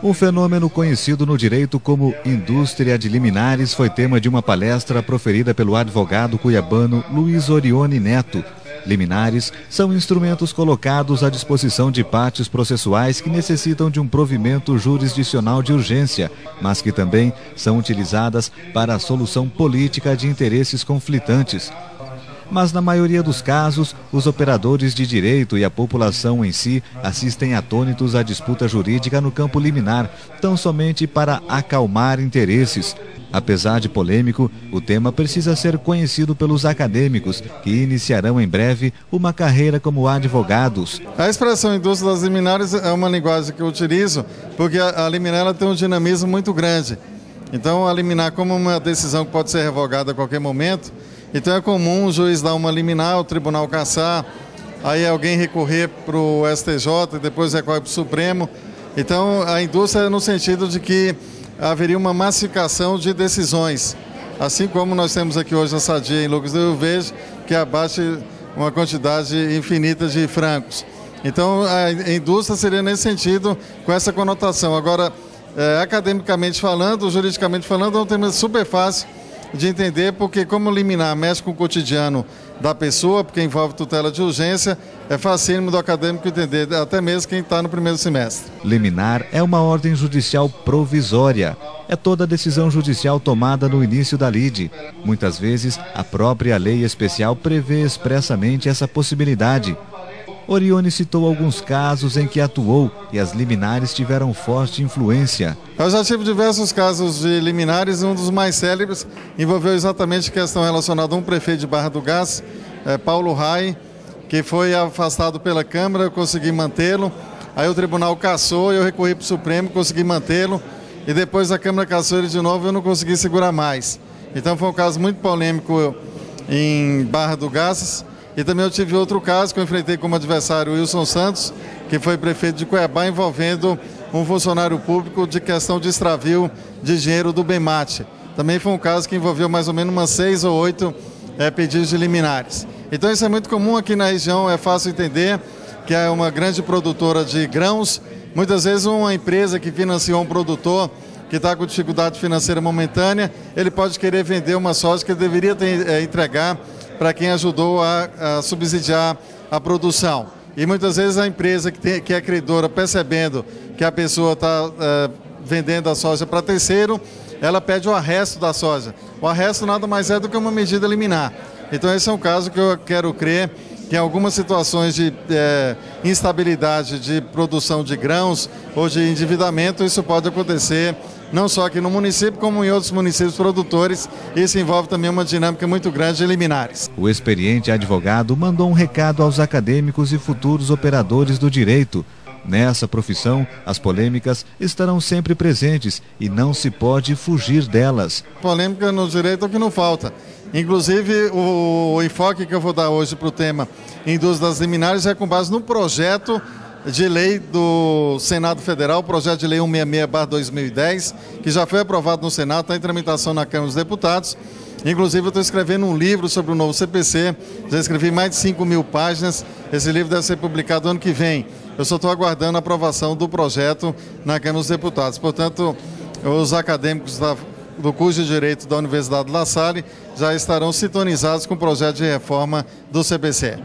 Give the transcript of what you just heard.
Um fenômeno conhecido no direito como indústria de liminares foi tema de uma palestra proferida pelo advogado cuiabano Luiz Orione Neto. Liminares são instrumentos colocados à disposição de partes processuais que necessitam de um provimento jurisdicional de urgência, mas que também são utilizadas para a solução política de interesses conflitantes. Mas na maioria dos casos, os operadores de direito e a população em si assistem atônitos à disputa jurídica no campo liminar, tão somente para acalmar interesses. Apesar de polêmico, o tema precisa ser conhecido pelos acadêmicos, que iniciarão em breve uma carreira como advogados. A expressão indústria das liminares é uma linguagem que eu utilizo, porque a liminar ela tem um dinamismo muito grande. Então, a liminar como uma decisão que pode ser revogada a qualquer momento, então é comum o juiz dar uma liminar, o tribunal cassar, aí alguém recorrer para o STJ, depois recorre para o Supremo. Então a indústria é no sentido de que haveria uma massificação de decisões, assim como nós temos aqui hoje a Sadia em Lucas do Rio Verde, que abate uma quantidade infinita de francos. Então a indústria seria nesse sentido, com essa conotação. Agora, academicamente falando, juridicamente falando, é um tema super fácil de entender, porque como liminar mexe com o cotidiano da pessoa, porque envolve tutela de urgência, é facílimo do acadêmico entender, até mesmo quem está no primeiro semestre. Liminar é uma ordem judicial provisória. É toda decisão judicial tomada no início da lide. Muitas vezes, a própria lei especial prevê expressamente essa possibilidade. Orione citou alguns casos em que atuou e as liminares tiveram forte influência. Eu já tive diversos casos de liminares, um dos mais célebres envolveu exatamente a questão relacionada a um prefeito de Barra do Gás, Paulo Rai, que foi afastado pela Câmara, eu consegui mantê-lo, aí o tribunal cassou, eu recorri para o Supremo, consegui mantê-lo, e depois a Câmara cassou ele de novo e eu não consegui segurar mais. Então foi um caso muito polêmico em Barra do Gás. E também eu tive outro caso que eu enfrentei como adversário o Wilson Santos, que foi prefeito de Cuiabá, envolvendo um funcionário público de questão de extravio de dinheiro do Bemate. Também foi um caso que envolveu mais ou menos umas 6 ou 8 pedidos de liminares. Então isso é muito comum aqui na região, é fácil entender que é uma grande produtora de grãos. Muitas vezes uma empresa que financiou um produtor que está com dificuldade financeira momentânea, ele pode querer vender uma soja que ele deveria entregar para quem ajudou a subsidiar a produção. E muitas vezes a empresa que é credora, percebendo que a pessoa está vendendo a soja para terceiro, ela pede o arresto da soja. O arresto nada mais é do que uma medida liminar. Então esse é um caso que eu quero crer que em algumas situações de instabilidade de produção de grãos ou de endividamento, isso pode acontecer não só aqui no município, como em outros municípios produtores. Isso envolve também uma dinâmica muito grande de liminares. O experiente advogado mandou um recado aos acadêmicos e futuros operadores do direito. Nessa profissão, as polêmicas estarão sempre presentes e não se pode fugir delas. Polêmica no direito é o que não falta. Inclusive, o enfoque que eu vou dar hoje para o tema indústria das liminares é com base no projeto de lei do Senado Federal, o projeto de lei 166/2010, que já foi aprovado no Senado, está em tramitação na Câmara dos Deputados. Inclusive, eu estou escrevendo um livro sobre o novo CPC, já escrevi mais de 5.000 páginas, esse livro deve ser publicado ano que vem. Eu só estou aguardando a aprovação do projeto na Câmara dos Deputados. Portanto, os acadêmicos do curso de Direito da Universidade La Salle já estarão sintonizados com o projeto de reforma do CPC.